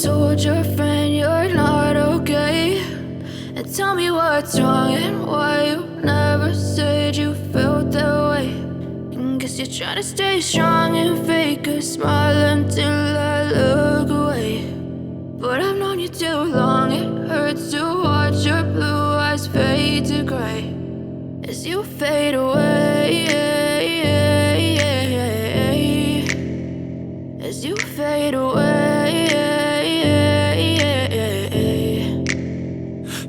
told your friend you're not okay, and tell me what's wrong and why you never said you felt that way. And guess you're trying to stay strong and fake a smile until I look away. But I've known you too long, it hurts to watch your blue eyes fade to gray as you fade away, as you fade away.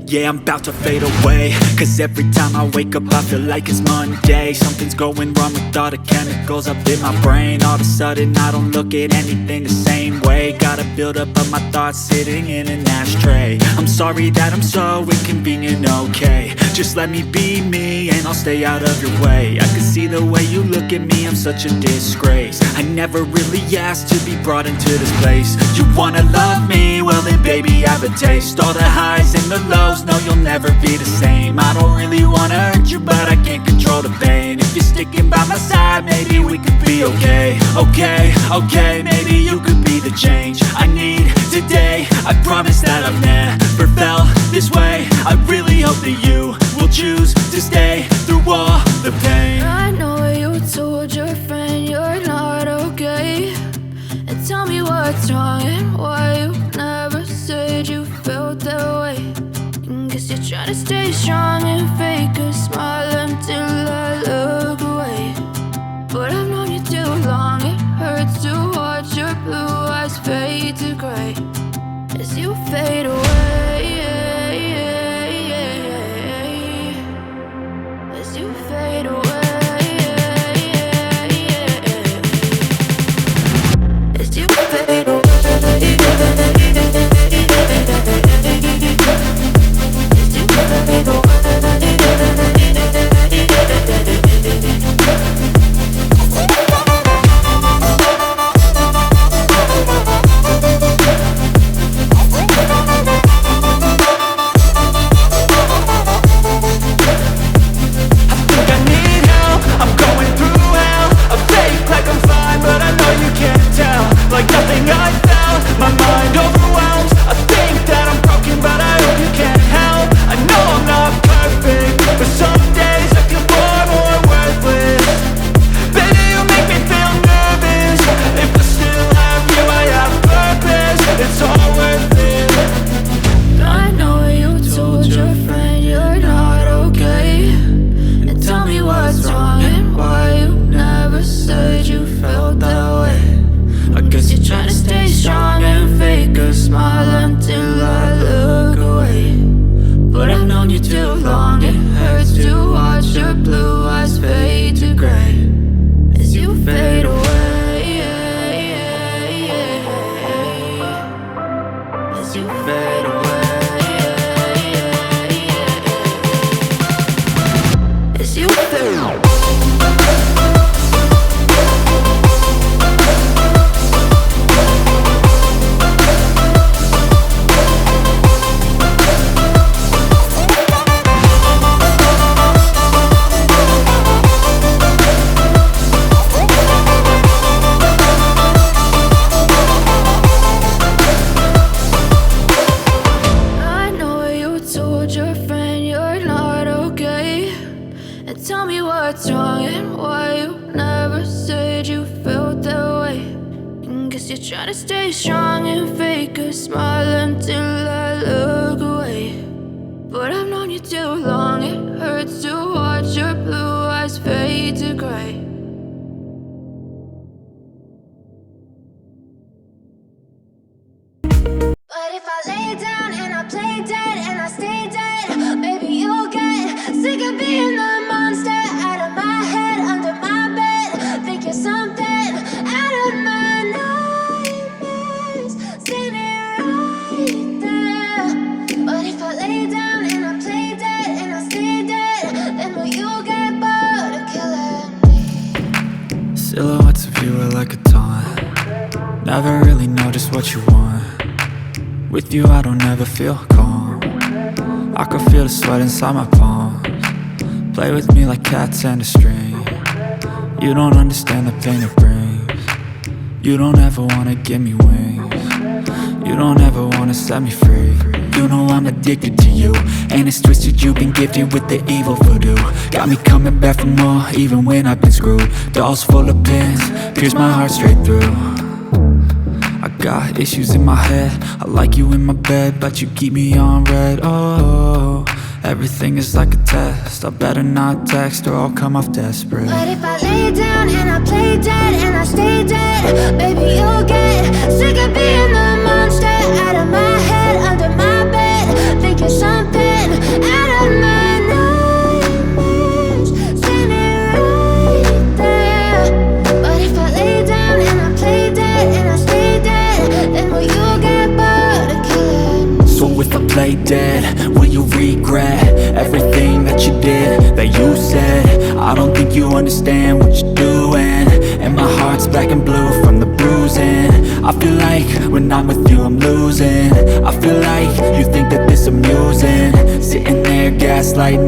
Yeah, I'm about to fade away, cause every time I wake up I feel like it's Monday. Something's going wrong with all the chemicals up in my brain. All of a sudden I don't look at anything the same way. Gotta build up of my thoughts sitting in an ashtray. I'm sorry that I'm so inconvenient, okay. Just let me be me and I'll stay out of your way. I can see the way you look at me, I'm such a disgrace. I never really asked to be brought into this place. You wanna love me? Well then baby I have a taste. All the highs and the lows, no you'll never be the same. I don't really wanna hurt you but I can't control the pain. If you're sticking by my side maybe we could be okay. Okay, maybe you could be the change I need today. I promise that I've never felt this way. I really hope that you will choose to stay through all the pain. I know you told your friend you're not okay, and tell me what's wrong and why you never said you felt that way. And guess you're trying to stay strong and fake a smile until I look away. But I've known you too long, it hurts to watch your blue eyes fade to gray as you fade away, as you fade away, as you fade away. Try to stay strong and fake a smile until I look away. But I've known you too long, it hurts to watch your blue eyes fade to gray. But if I lay down and I play dead and I stay dead, maybe you'll get sick of being the monster out of my head, under my bed. Think you're something out of my nightmares, standing right there. But if I lay down and I play dead and I stay dead, then will you get bored of killing me? Silhouettes of you are like a taunt. Never really know just what you want. With you I don't ever feel calm. I can feel the sweat inside my palms. Play with me like cats and a string. You don't understand the pain it brings. You don't ever wanna give me wings. You don't ever wanna set me free. You know I'm addicted to you, and it's twisted, you've been gifted with the evil voodoo. Got me coming back for more, even when I've been screwed. Dolls full of pins, pierce my heart straight through. I got issues in my head, I like you in my bed, but you keep me on red. Oh, everything is like a test, I better not text or I'll come off desperate. But if I lay down and I play dead and I stay dead, baby, you'll get sick of being the monster out of my head, under my bed. Think you're something out of my nightmares, standing right there. But if I lay down and I play dead and I stay dead, then will you get bored of killing? So if I play dead, will you regret everything that you did, that you said? I don't think you understand what you're doing, and my heart's black and blue from the bruising. I feel like when I'm with you I'm losing. I feel like you think that this amusing, sitting there gaslighting